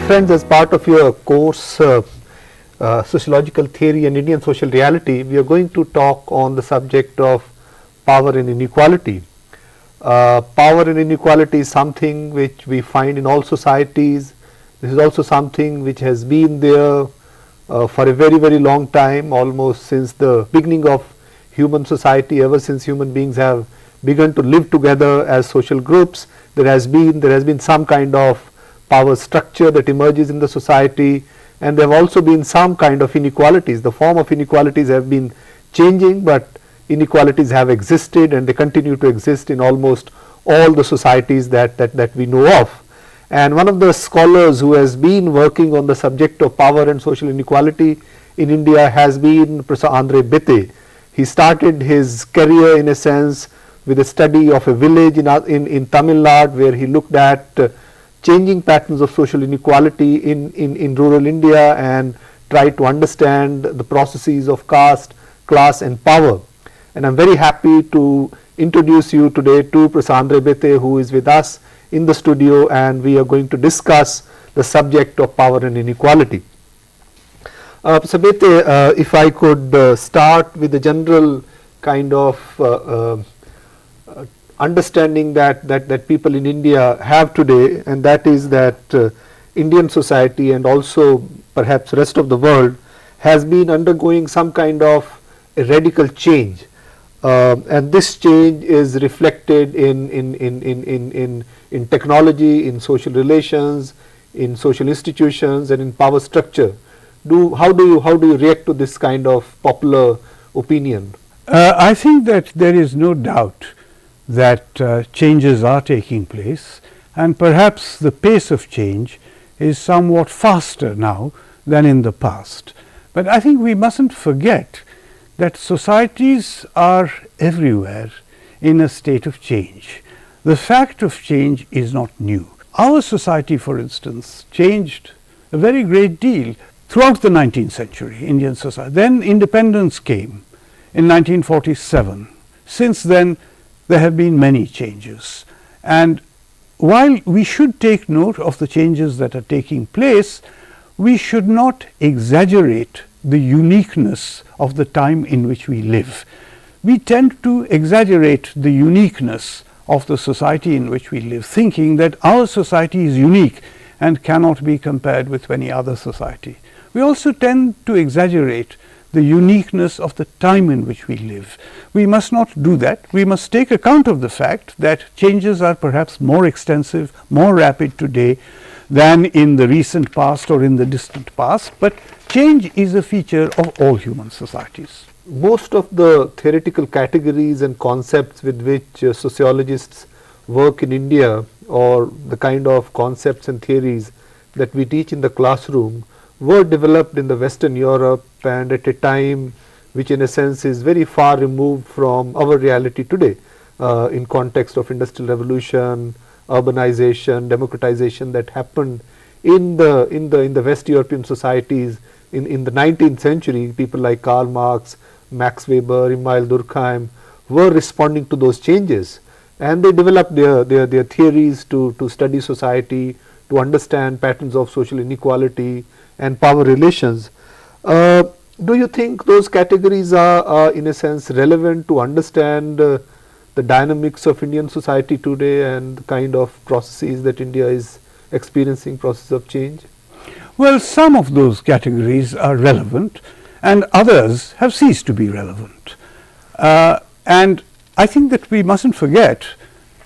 friends, as part of your course Sociological Theory and Indian Social Reality, we are going to talk on the subject of power and inequality. Power and inequality is something which we find in all societies. This is also something which has been there for a very, very long time, almost since the beginning of human society. Ever since human beings have begun to live together as social groups, there has been some kind of power structure that emerges in the society, and there have also been some kind of inequalities. The form of inequalities have been changing, but inequalities have existed and they continue to exist in almost all the societies that we know of. And one of the scholars who has been working on the subject of power and social inequality in India has been Professor Andre Bete. He started his career, in a sense, with a study of a village in Tamil Nadu, where he looked at changing patterns of social inequality in rural India and tried to understand the processes of caste, class and power. And I am very happy to introduce you today to Professor Andre Bete, who is with us in the studio, and we are going to discuss the subject of power and inequality. Professor Bete, if I could start with the general kind of understanding that people in India have today, and that is that Indian society and also perhaps rest of the world has been undergoing some kind of a radical change, and this change is reflected in technology, in social relations, in social institutions and in power structure. How do you react to this kind of popular opinion? I think that there is no doubt that changes are taking place, and perhaps the pace of change is somewhat faster now than in the past. But I think we mustn't forget that societies are everywhere in a state of change. The fact of change is not new. Our society, for instance, changed a very great deal throughout the 19th century, Indian society. Then independence came in 1947. Since then, there have been many changes, and while we should take note of the changes that are taking place, we should not exaggerate the uniqueness of the time in which we live. We tend to exaggerate the uniqueness of the society in which we live, thinking that our society is unique and cannot be compared with any other society. We also tend to exaggerate the uniqueness of the time in which we live. We must not do that. We must take account of the fact that changes are perhaps more extensive, more rapid today than in the recent past or in the distant past, but change is a feature of all human societies. Most of the theoretical categories and concepts with which sociologists work in India, or the kind of concepts and theories that we teach in the classroom, were developed in the Western Europe and at a time which in a sense is very far removed from our reality today, in context of industrial revolution, urbanization, democratization that happened in the West European societies in the 19th century. People like Karl Marx, Max Weber, Emil Durkheim were responding to those changes, and they developed their theories to study society, to understand patterns of social inequality and power relations. Do you think those categories are in a sense relevant to understand the dynamics of Indian society today and the kind of processes that India is experiencing, process of change? Well, some of those categories are relevant and others have ceased to be relevant. And I think that we mustn't forget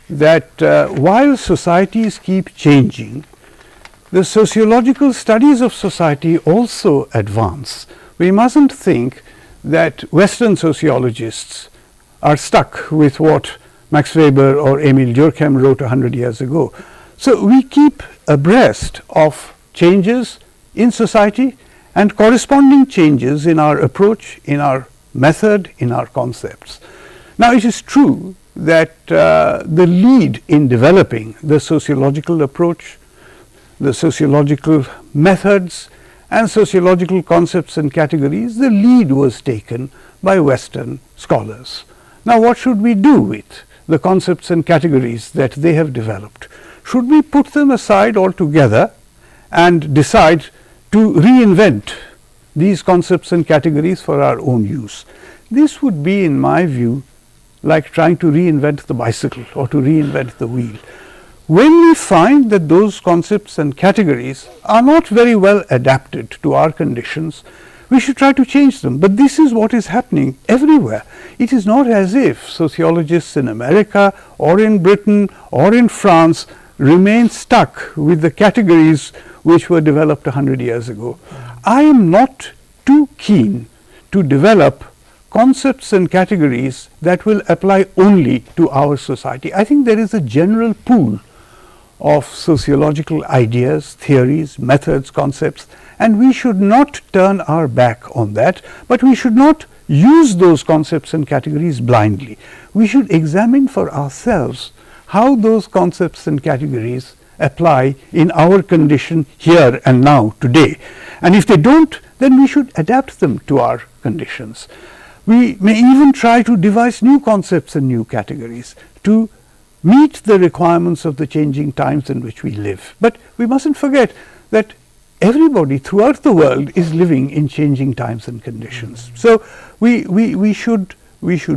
that while societies keep changing, the sociological studies of society also advance. We mustn't think that Western sociologists are stuck with what Max Weber or Emil Durkheim wrote 100 years ago. So we keep abreast of changes in society and corresponding changes in our approach, in our method, in our concepts. Now, it is true that the lead in developing the sociological approach, the sociological methods and sociological concepts and categories, the lead was taken by Western scholars. Now, what should we do with the concepts and categories that they have developed? Should we put them aside altogether and decide to reinvent these concepts and categories for our own use. This would be, in my view, like trying to reinvent the bicycle or to reinvent the wheel. When we find that those concepts and categories are not very well adapted to our conditions, we should try to change them. But this is what is happening everywhere. It is not as if sociologists in America or in Britain or in France remain stuck with the categories which were developed 100 years ago. I am not too keen to develop concepts and categories that will apply only to our society. I think there is a general pool of sociological ideas, theories, methods, concepts, and we should not turn our back on that, but we should not use those concepts and categories blindly. We should examine for ourselves how those concepts and categories apply in our condition here and now, today. And if they don't, then we should adapt them to our conditions. We may even try to devise new concepts and new categories to meet the requirements of the changing times in which we live. But we mustn't forget that everybody throughout the world is living in changing times and conditions. So we should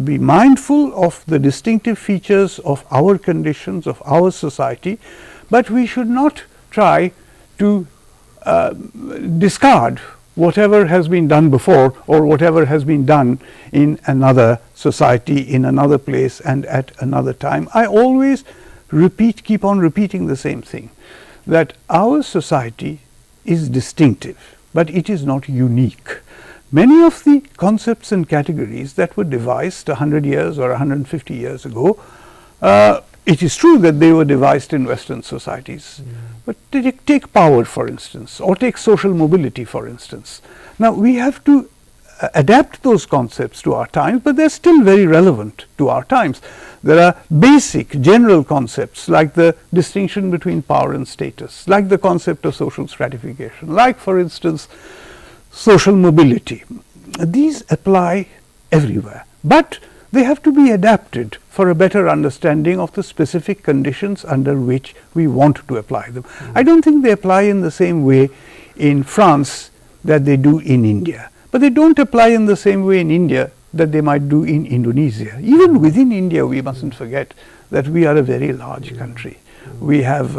be mindful of the distinctive features of our conditions, of our society, but we should not try to discard whatever has been done before or whatever has been done in another society, in another place and at another time. I always keep on repeating the same thing, that our society is distinctive, but it is not unique. Many of the concepts and categories that were devised 100 years or 150 years ago, it is true that they were devised in Western societies, but take power, for instance, or take social mobility, for instance. Now, we have to adapt those concepts to our times, but they're still very relevant to our times. There are basic general concepts like the distinction between power and status, like the concept of social stratification, like, for instance, social mobility. These apply everywhere, but they have to be adapted for a better understanding of the specific conditions under which we want to apply them. I don't think they apply in the same way in France that they do in India, but they don't apply in the same way in India that they might do in Indonesia. Even within India, we mustn't forget that we are a very large country. We have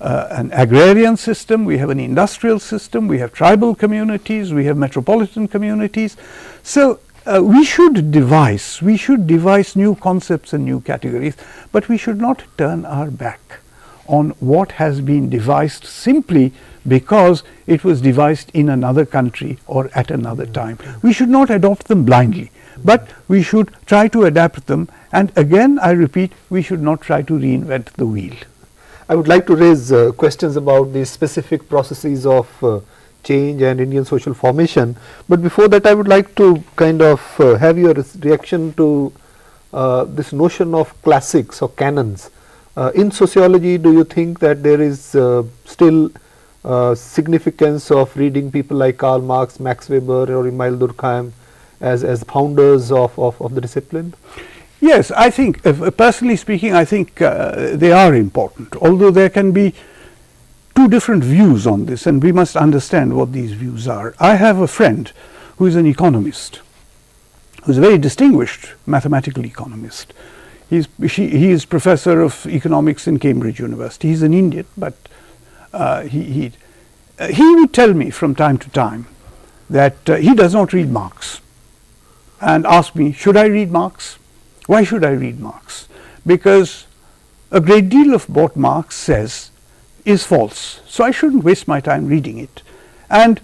an agrarian system, we have an industrial system, we have tribal communities, we have metropolitan communities. So we should devise new concepts and new categories, but we should not turn our back on what has been devised simply because it was devised in another country or at another time. We should not adopt them blindly, but we should try to adapt them, and again I repeat, we should not try to reinvent the wheel. I would like to raise questions about the specific processes of change and Indian social formation, but before that I would like to kind of have your reaction to this notion of classics or canons. In sociology, do you think that there is still significance of reading people like Karl Marx, Max Weber or Emile Durkheim as founders of the discipline? Yes, I think, personally speaking, I think they are important, although there can be two different views on this, and we must understand what these views are. I have a friend who is an economist, who is a very distinguished mathematical economist. He is professor of economics in Cambridge University. He's an Indian, but he would tell me from time to time that he does not read Marx, and ask me, should I read Marx? Why should I read Marx? Because a great deal of what Marx says is false, so I shouldn't waste my time reading it. And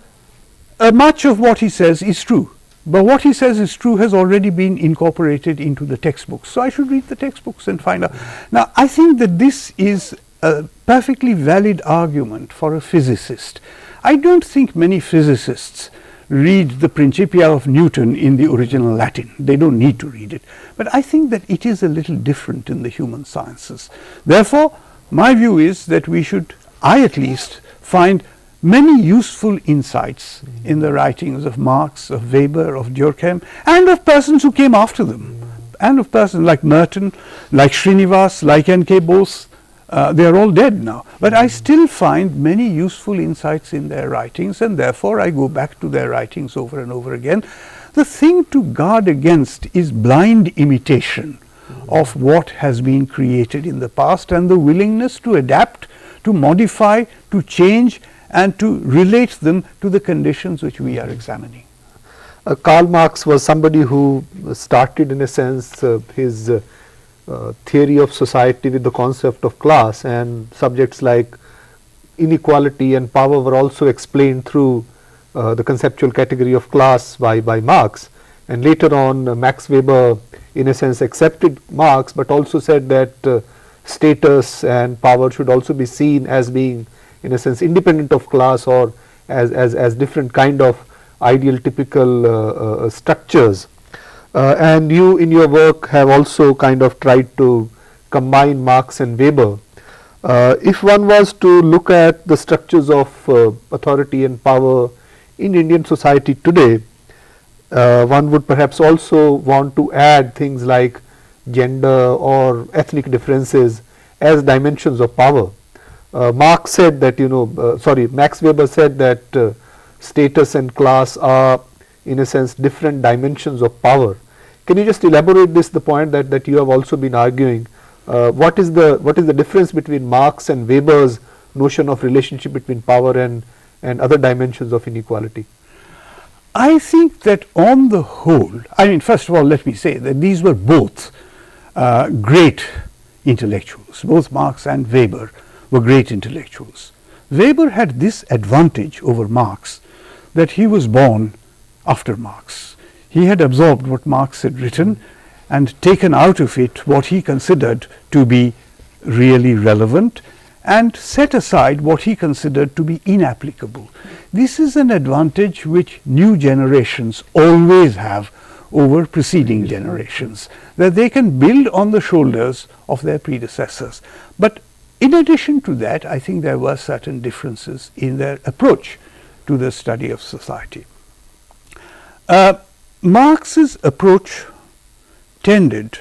much of what he says is true, but what he says is true has already been incorporated into the textbooks, so I should read the textbooks and find out. Now, I think that this is a perfectly valid argument for a physicist. I don't think many physicists read the Principia of Newton in the original Latin. They don't need to read it. But I think that it is a little different in the human sciences. Therefore, my view is that we should, I at least, find many useful insights in the writings of Marx, of Weber, of Durkheim, and of persons who came after them, and of persons like Merton, like Srinivas, like N.K. Bose, They are all dead now. But I still find many useful insights in their writings, and therefore I go back to their writings over and over again. The thing to guard against is blind imitation of what has been created in the past, and the willingness to adapt, to modify, to change, and to relate them to the conditions which we are examining. Karl Marx was somebody who started, in a sense, his theory of society with the concept of class, and subjects like inequality and power were also explained through the conceptual category of class by Marx. And later on, Max Weber, in a sense, accepted Marx, but also said that status and power should also be seen as being, in a sense, independent of class, or as different kind of ideal typical structures. And you in your work have also kind of tried to combine Marx and Weber. If one was to look at the structures of authority and power in Indian society today, one would perhaps also want to add things like gender or ethnic differences as dimensions of power. Marx said that, Max Weber said that status and class are, in a sense, different dimensions of power. Can you just elaborate the point that you have also been arguing? What is the difference between Marx and Weber's notion of relationship between power and other dimensions of inequality? I think that on the whole, I mean, first of all, let me say that these were both great intellectuals. Both Marx and Weber were great intellectuals. Weber had this advantage over Marx, that he was born after Marx. He had absorbed what Marx had written and taken out of it what he considered to be really relevant, and set aside what he considered to be inapplicable. This is an advantage which new generations always have over preceding generations, that they can build on the shoulders of their predecessors. But in addition to that, I think there were certain differences in their approach to the study of society. Marx's approach tended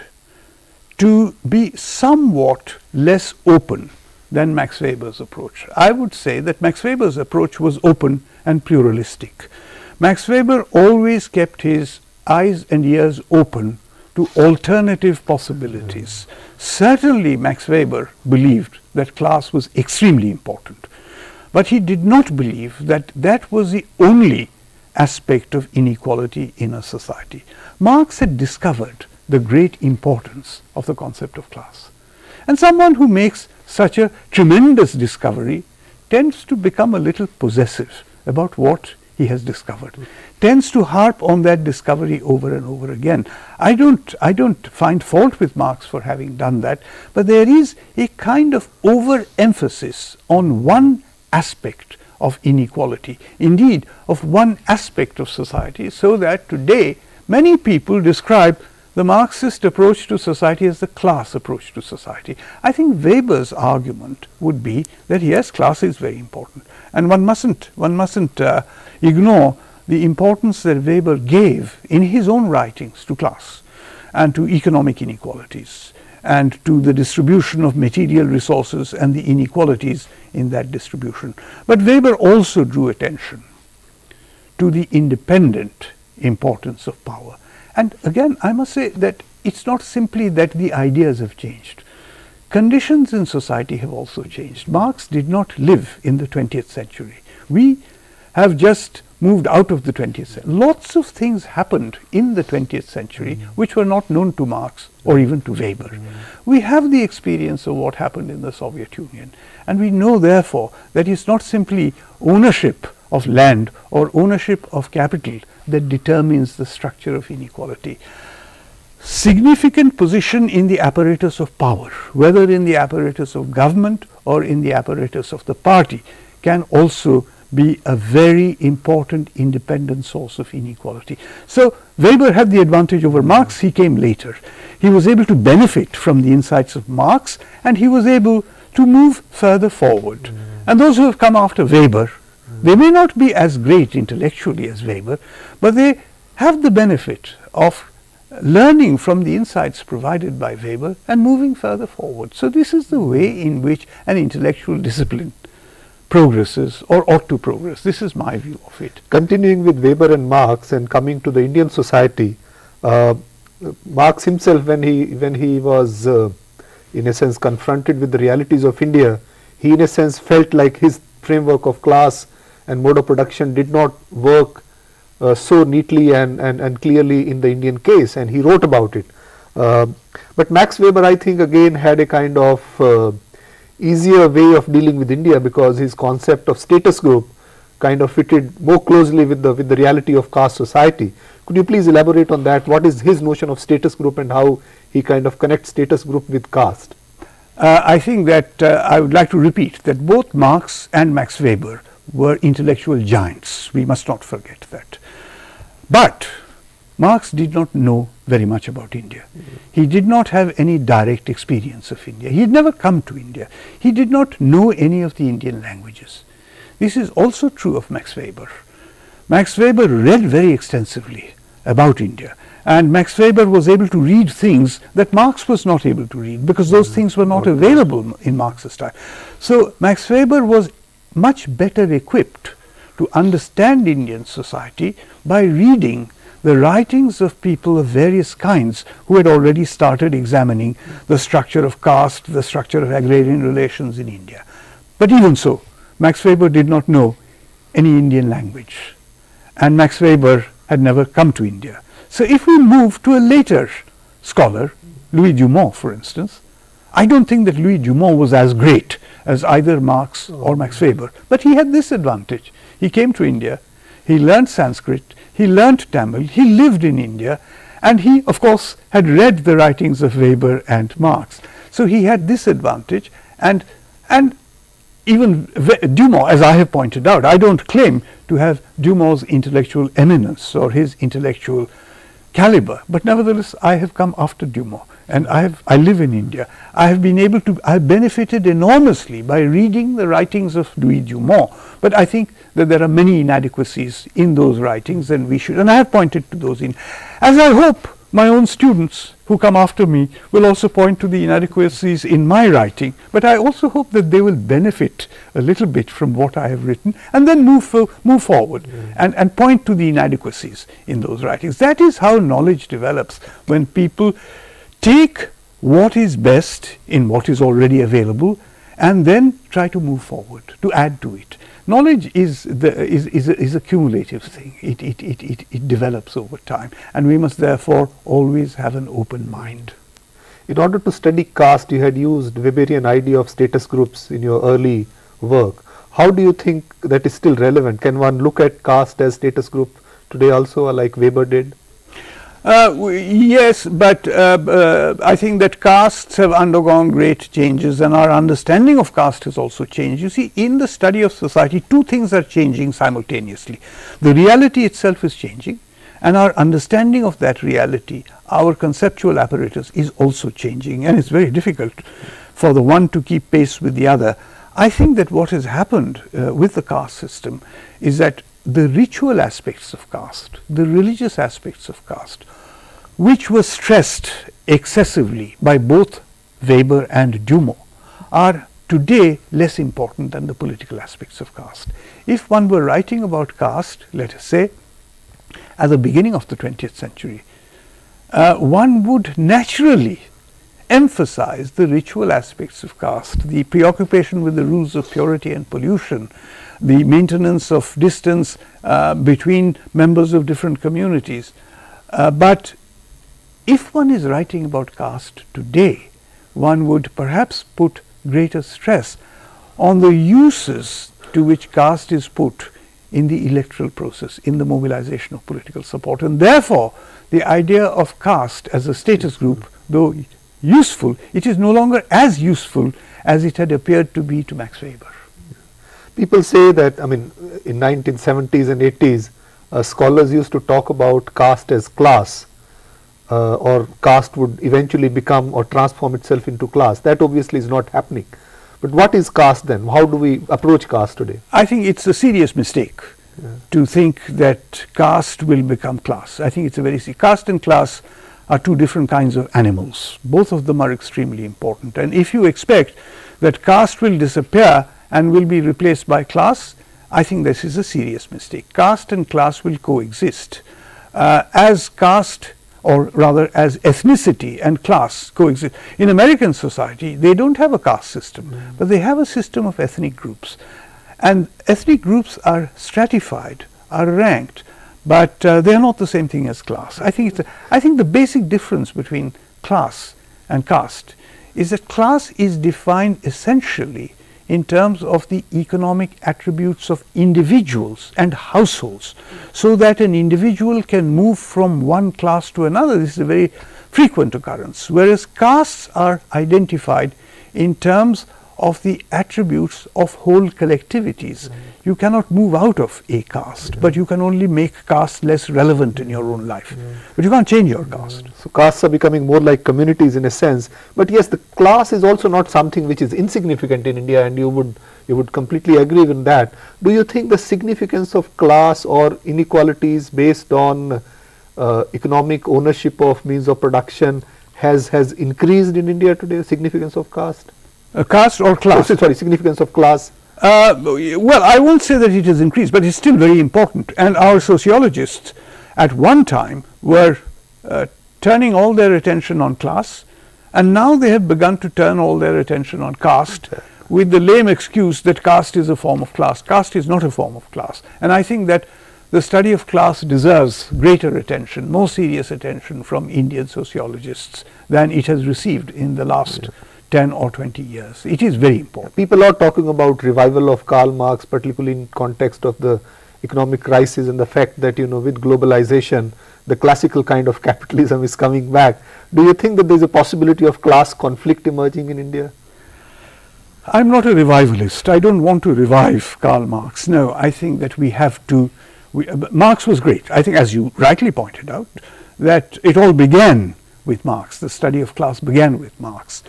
to be somewhat less open than Max Weber's approach. I would say that Max Weber's approach was open and pluralistic. Max Weber always kept his eyes and ears open to alternative possibilities. Certainly Max Weber believed that class was extremely important, but he did not believe that that was the only aspect of inequality in a society. Marx had discovered the great importance of the concept of class, and someone who makes such a tremendous discovery tends to become a little possessive about what he has discovered, tends to harp on that discovery over and over again. I don't find fault with Marx for having done that, but there is a kind of overemphasis on one aspect of inequality, indeed of one aspect of society, so that today many people describe the Marxist approach to society as the class approach to society. I think Weber's argument would be that yes, class is very important, and one mustn't ignore the importance that Weber gave in his own writings to class and to economic inequalities and to the distribution of material resources and the inequalities in that distribution. But Weber also drew attention to the independent importance of power. And again, I must say that it's not simply that the ideas have changed. Conditions in society have also changed. Marx did not live in the 20th century. We have just moved out of the 20th century. Lots of things happened in the 20th century which were not known to Marx or even to Weber. We have the experience of what happened in the Soviet Union, and we know therefore that it's not simply ownership of land or ownership of capital that determines the structure of inequality. Significant position in the apparatus of power, whether in the apparatus of government or in the apparatus of the party, can also be a very important independent source of inequality. So Weber had the advantage over Marx. He came later. He was able to benefit from the insights of Marx, and he was able to move further forward. And those who have come after Weber, they may not be as great intellectually as Weber, but they have the benefit of learning from the insights provided by Weber and moving further forward. So this is the way in which an intellectual discipline progresses or ought to progress. This is my view of it. Continuing with Weber and Marx and coming to the Indian society, Marx himself, when he was in a sense confronted with the realities of India, he in a sense felt like his framework of class and mode of production did not work so neatly and clearly in the Indian case, and he wrote about it. But Max Weber, I think, again had a kind of easier way of dealing with India, because his concept of status group kind of fitted more closely with the reality of caste society. Could you please elaborate on that? What is his notion of status group and how he kind of connects status group with caste? I think that I would like to repeat that both Marx and Max Weber were intellectual giants. We must not forget that. But Marx did not know very much about India. He did not have any direct experience of India. He had never come to India. He did not know any of the Indian languages. This is also true of Max Weber. Max Weber read very extensively about India, and Max Weber was able to read things that Marx was not able to read, because those things were not available in Marx's time. So Max Weber was much better equipped to understand Indian society by reading the writings of people of various kinds who had already started examining the structure of caste, the structure of agrarian relations in India. But even so, Max Weber did not know any Indian language, and Max Weber had never come to India. So if we move to a later scholar, Louis Dumont, for instance, I don't think that Louis Dumont was as great as either Marx or Max Weber, but he had this advantage. He came to India, he learned Sanskrit, he learned Tamil, he lived in India, and he, of course, had read the writings of Weber and Marx. So he had this advantage, and even Dumont, as I have pointed out, I don't claim to have Dumont's intellectual eminence or his intellectual caliber, but nevertheless I have come after Dumont, and I live in India. I have benefited enormously by reading the writings of Louis Dumont, but I think that there are many inadequacies in those writings, and I have pointed to those as I hope my own students who come after me will also point to the inadequacies in my writing, but I also hope that they will benefit a little bit from what I have written, and then move forward and point to the inadequacies in those writings. That is how knowledge develops, when people take what is best in what is already available and then try to move forward, to add to it. Knowledge is a cumulative thing. It develops over time, and we must therefore always have an open mind. In order to study caste, you had used Weberian idea of status groups in your early work. How do you think that is still relevant? Can one look at caste as status group today also, like Weber did? Yes, but I think that castes have undergone great changes, and our understanding of caste has also changed. You see, in the study of society, two things are changing simultaneously. The reality itself is changing, and our understanding of that reality, our conceptual apparatus, is also changing, and it's very difficult for the one to keep pace with the other. I think that what has happened with the caste system is that the ritual aspects of caste, the religious aspects of caste, which were stressed excessively by both Weber and Dumont, are today less important than the political aspects of caste. If one were writing about caste, let us say, at the beginning of the 20th century, one would naturally emphasize the ritual aspects of caste, the preoccupation with the rules of purity and pollution, the maintenance of distance between members of different communities. But if one is writing about caste today, one would perhaps put greater stress on the uses to which caste is put in the electoral process, in the mobilization of political support. And therefore, the idea of caste as a status group, though useful, it is no longer as useful as it had appeared to be to Max Weber. People say that, I mean, in 1970s and 80s, scholars used to talk about caste as class, or caste would eventually become or transform itself into class. That obviously is not happening. But what is caste then? How do we approach caste today? I think it's a serious mistake to think that caste will become class. I think it's a very serious. Caste and class are two different kinds of animals. Both of them are extremely important. And if you expect that caste will disappear and will be replaced by class, I think this is a serious mistake. Caste and class will coexist. As caste, or rather as ethnicity and class coexist. In American society, they don't have a caste system, but they have a system of ethnic groups. And ethnic groups are stratified, are ranked, but they are not the same thing as class. I think the basic difference between class and caste is that class is defined essentially in terms of the economic attributes of individuals and households, so that an individual can move from one class to another. This is a very frequent occurrence, whereas castes are identified in terms of the attributes of whole collectivities. You cannot move out of a caste, but you can only make caste less relevant in your own life. But you can't change your caste. So castes are becoming more like communities in a sense. But yes, the class is also not something which is insignificant in India, and you would completely agree with that. Do you think the significance of class or inequalities based on economic ownership of means of production has increased in India today, the significance of caste? Caste or class? Oh, sorry, significance of class. Well, I won't say that it has increased, but it's still very important. And our sociologists at one time were turning all their attention on class, and now they have begun to turn all their attention on caste, with the lame excuse that caste is a form of class. Caste is not a form of class. And I think that the study of class deserves greater attention, more serious attention from Indian sociologists than it has received in the last 10 or 20 years. It is very important. People are talking about revival of Karl Marx, particularly in context of the economic crisis and the fact that, with globalization, the classical kind of capitalism is coming back. Do you think that there is a possibility of class conflict emerging in India? I'm not a revivalist. I don't want to revive Karl Marx. No, I think that we have to. Marx was great. I think, as you rightly pointed out, that it all began with Marx. The study of class began with Marx.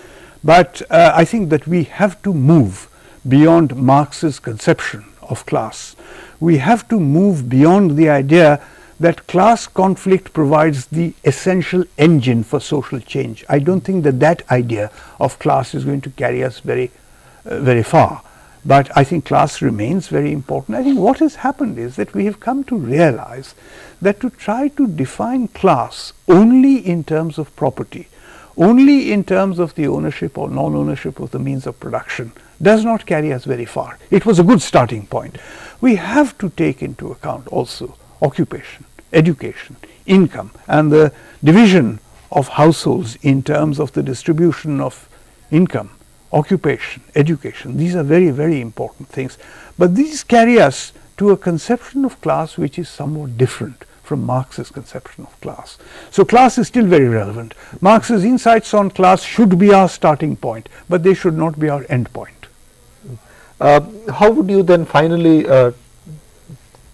But I think that we have to move beyond Marx's conception of class. We have to move beyond the idea that class conflict provides the essential engine for social change. I don't think that that idea of class is going to carry us very far. But I think class remains very important. I think what has happened is that we have come to realize that to try to define class only in terms of property, only in terms of the ownership or non-ownership of the means of production, does not carry us very far. It was a good starting point. We have to take into account also occupation, education, income, and the division of households in terms of the distribution of income, occupation, education. These are very, very important things. But these carry us to a conception of class which is somewhat different from Marx's conception of class. So class is still very relevant. Marx's insights on class should be our starting point, but they should not be our end point. How would you then finally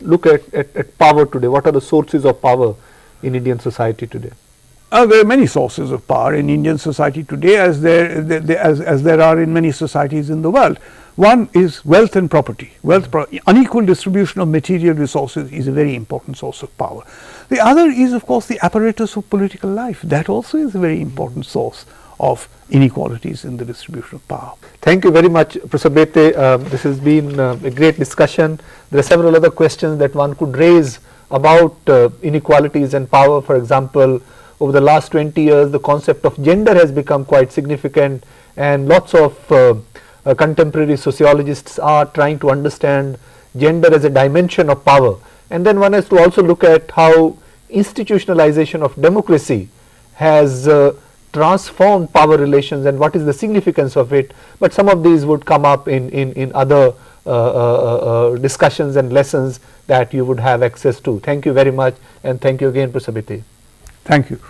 look at power today? What are the sources of power in Indian society today? There are many sources of power in Indian society today, as there are in many societies in the world. One is wealth and property. Unequal distribution of material resources is a very important source of power. The other is, of course, the apparatus of political life. That also is a very important source of inequalities in the distribution of power. Thank you very much, Professor Bete. This has been a great discussion. There are several other questions that one could raise about inequalities and power. For example, over the last 20 years, the concept of gender has become quite significant, and lots of contemporary sociologists are trying to understand gender as a dimension of power. And then one has to also look at how institutionalization of democracy has transformed power relations and what is the significance of it. But some of these would come up in other discussions and lessons that you would have access to. Thank you very much, and thank you again, Professor Bete. Thank you.